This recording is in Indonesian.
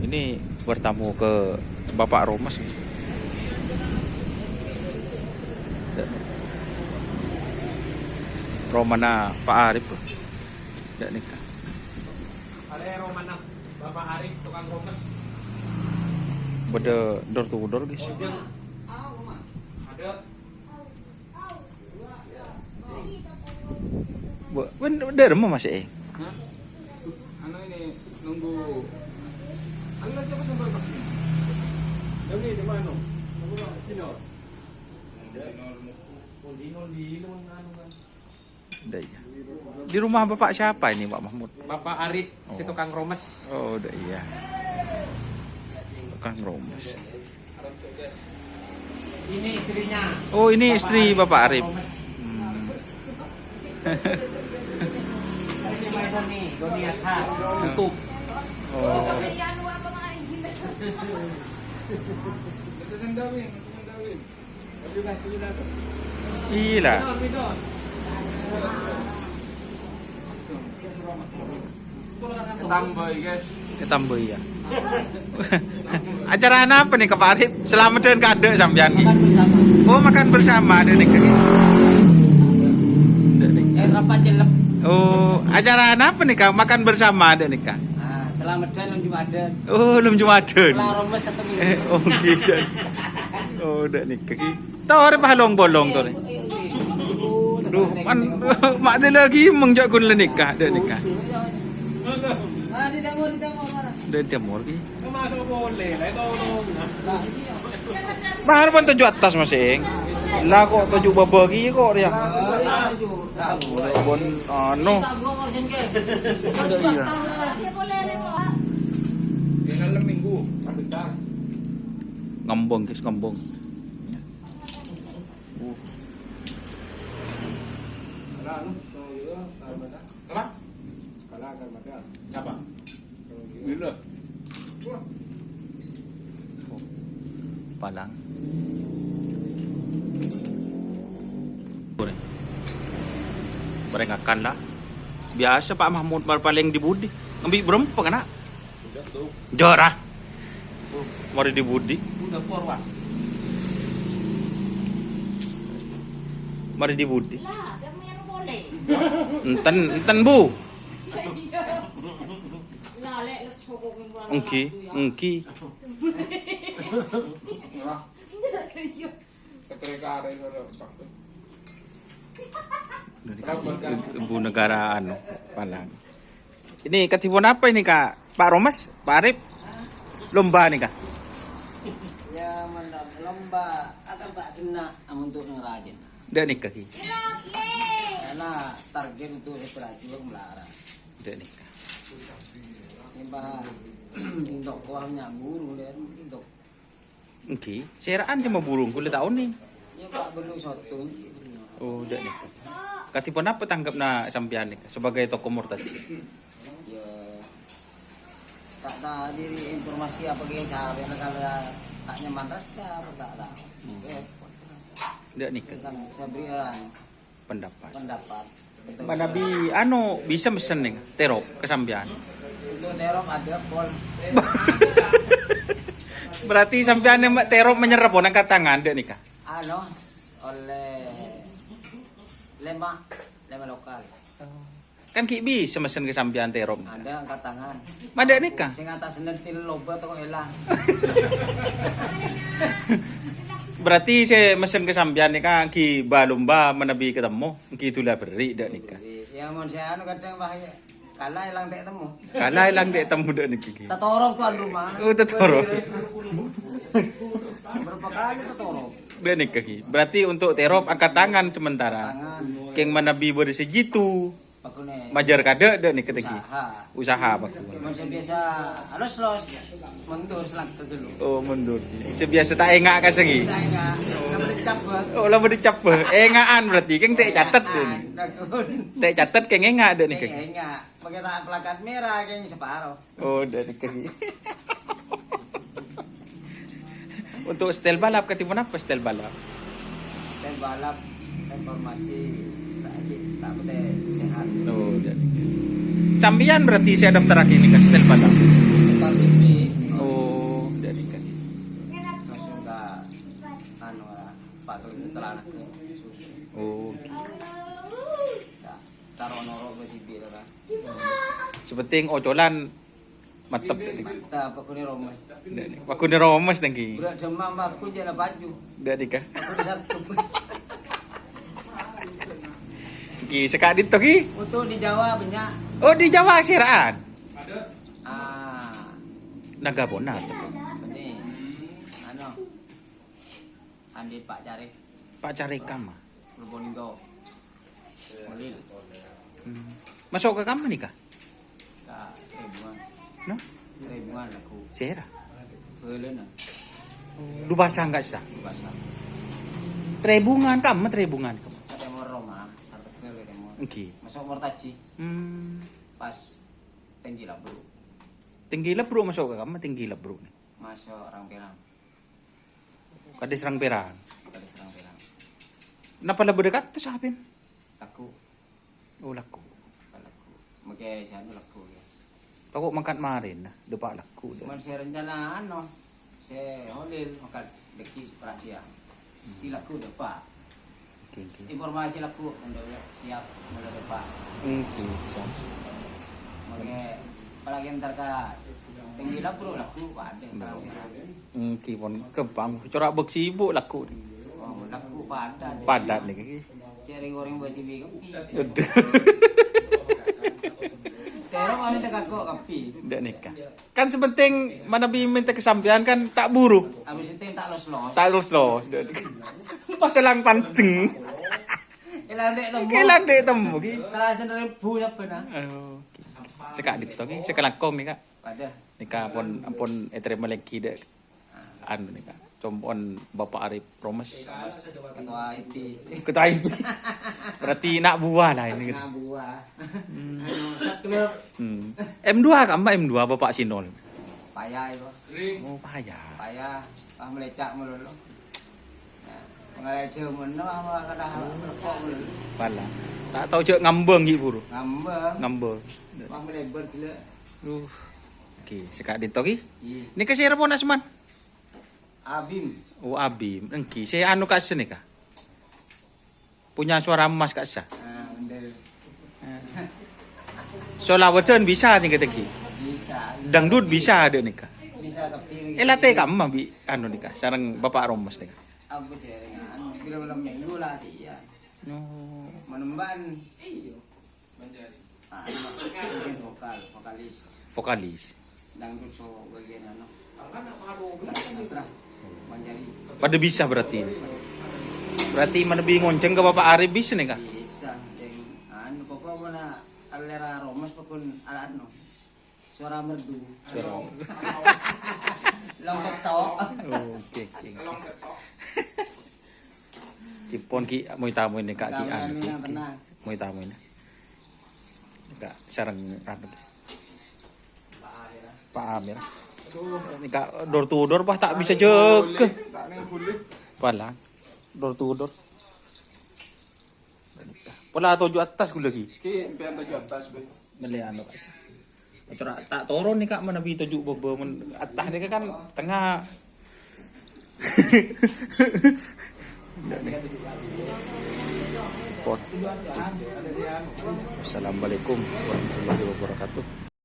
Ini bertamu ke Bapak Romas. Romana Pak Arif. Tidak nikah. Ada Romana Bapak Arif tukang Romes. Beda door to door guys. Ada. Bener mau masih Hah? Ano ini nunggu. Ano lang siya sampai pak? Dami di mana? Nunggu lang sino? Udah iya. Di rumah Bapak siapa ini Pak Mahmud? Bapak Arif si tukang Romes. Oh udah iya. Tukang Romas. Ini istrinya. Oh ini istri Bapak Arif. Ini Mbak Doni, Doni Ashar, YouTube. Oh. Iya. Tambah guys. Ditambah ya. Acara apa nih Pak Arif? Selamat dan kade sampean nih. Oh makan bersama ada nih. Rapat jelek. Oh acara apa nih Kak? Makan bersama ada nih Kak. Selamat dan belum Jumaden. Oh belum Jumaden. Lah Romes satu minggu. Oh gitu. Oh udah nih kaki. Tahu ada pahalong bolong tuh. Duh, mak dia lagi mengjak gun nikah, ada nikah. Di Timur mana? Dari Timur ki. Masuk boleh, lah itu Bahar pun tujuh atas masing. Lah kok tujuh baba ki kok dia. Bon anu. Ada iya. Dalam minggu, bentar. Ngembong guys, ngembong. Apa? Siapa? Bila? Palang. Mereka akan lah. Biasa Pak Mahmud paling di budi. Ngambil berapa kan nak? Jorah. Mari di budi. Udah forward. Mari di budi. Lah, kamu yang boleh. Enten bu. Lah, lek sokong yang bulan. Engki. Keterikare Ibu negara anu Palang. Ini ketipuan apa ini Kak? Pak Romas, Pak Arif. Lomba nih Kak. Ya mendak lomba akan tak kena untuk ngerajin. Udah nikah ki. Karena target untuk operasi melarang. Udah nikah. Nimbah indok kuahnya burung dan indok. Engki. Seraan cuma burung kulit tahun nih. Ya Pak belum satu. Oh, udah nikah. Ketipuan apa tanggap na sampean nih sebagai tokoh murtad? Ya tak tahu diri informasi apa yang saya kalau tak nyaman rasa tak tahu. Udah nikah. Tentang saya berikan Pendapat. pendapat. Anu bisa mesen nih terop ke sampean. Untuk terop ada pol. Berarti sampean yang terop menyerap angkat tangan dek nikah. Ano oleh lema lokal. Kan ki bisa mesen ke sampean terop. Ada angkat tangan. Ada nikah. Sing atas senentil loba toko elang. Berarti saya mesen ke sampean nikah ki balumba menebi ketemu ki itulah beri dak nikah. Yang mon saya anu kadang bahaya. Kalah elang tak temu. Kalah ilang dek temu dak nikah. Tatorok tuan rumah. Oh tatorok. Berapa kali tatorok? Dak nikah ki. Berarti untuk terop angkat tangan sementara. Tangan. Keng menebi beri segitu. Pakune. Majar kada dak nikah ki. Usaha. Usaha pak. Mon saya biasa harus los mundur selang ke dulu. Oh mundur. Sebiasa tak engak ka segi. Kita enggak cabut. Oh lama dicap. Engaan berarti keng tek catet ini. Tek catet keng engak dak nikah ki. Enggak. Pakai tak plakat merah kayaknya separuh. Oh dak nikah ki. Untuk setel balap ketipuan apa setel balap? Dan balap informasi tak betul sehat. Oh, jadi. Sambian berarti saya daftar lagi nih ke setel balap. Tukang TV. penting ocolan mantep dek nik. Mantap aku ni romas. Dek nik. Aku ni romes nangki. Budak demam aku je lah baju. Dek nik. Aku di satu. Ki sekak dit to ki. Untuk di Jawa banyak. Oh di Jawa siraan. Ah, Nagabona. ini. Ano? Andi Pak Cari, Pak cari kam. Probolinggo. Molil. Masuk ke kam nih kah? Ka ribuan. No? Ribuan aku. Sira. Beuleun na. Lu basah enggak sah? Basah. Trebungan kam, trebungan kam. Ada mau Roma, sampai ke mau. Oke. Masuk Mortaci Hmm. pas tinggi lah bro. Tinggi lah bro masuk ke kam, tinggi lah bro nih. Masuk orang Perang. Kade serang perang. Tadi serang Perang. Napa lah berdekat tuh siapin? Laku, Oh laku. laku. Makai sana laku ya. Pokok mangkat marin nah, depak laku dah. Cuman saya rencana ano, saya holil makan deki seperang siang. Di laku depak. Oke oke. Informasi laku udah siap mulai depak. Oke, siap. Makai apalagi ntar ka tinggi lah bro laku ada serang Perang. Oke pon kebang corak bek sibuk laku nih. Oh laku padat. Padat nih kaki. Cari goreng buat TV kopi. Aduh. Terus kami tak kok kopi. Ndak nikah. Kan sepenting mana bi minta kesampean kan tak buru. Habis itu tak los. Tak terus loh. Pas selang panteng. Ilang dek temu. Kelang dek temu ki. Kalau sendiri bu siapa nah? Oh. Sekak dit to ki, sekarang kong nih kak. Pada. Nika ampun etere meleki dek. Anu nika. Compon Bapak Arif Promes. Ketua IT. Ketua itu. Berarti nak buah lah ini. Nah buah. Klub M2 kan Mbak M2 Bapak Sinol. payah itu. Oh payah. Payah. Ah melecak melulu. Mengalir meno sama kada rokok melulu. Pala. Tak tahu cek ngambeng gitu buru. Ngambang. Ngambeng. Mah melebar gila. Oke, sekak dit to ki. Iya. Ini ke siapa pun asman? Abim. Oh Abim, engki saya anu kak seni kah? Punya suara emas kak sa. Ah bener. Solawatan bisa nih kata ki. Bisa. Dangdut bisa ada nih kah? Bisa tapi. Elate kam mah bi anu nih kah? Sarang Bapak Romes nih kah? Apa jaringan? Film-film minggu lah dia. No. Menemban. Iyo. Ah, mungkin vokalis. Vokalis. Dangdut so bagian ano. Manjari. Pada bisa berarti. Berarti mana bi ngonceng ke Bapak Arif bisa nih kah? Bisa. Yang anu pokok mana alera Romas pokon ano. Suara merdu. Suara. Lompet tok. Oke oke. Kipon ki mau tamu ini kak ki anu. Mau tamu ini. Kak sarang apa guys? Pak Amir. Ini kak door to door bah tak bisa jek. Pala. Door to door. Pola tujuh atas gue lagi. Ki impian tujuh atas be. Melihat kak. Acara tak turun nih kak mana bi tujuh bobo atas nih kan tengah. Assalamualaikum warahmatullahi wabarakatuh.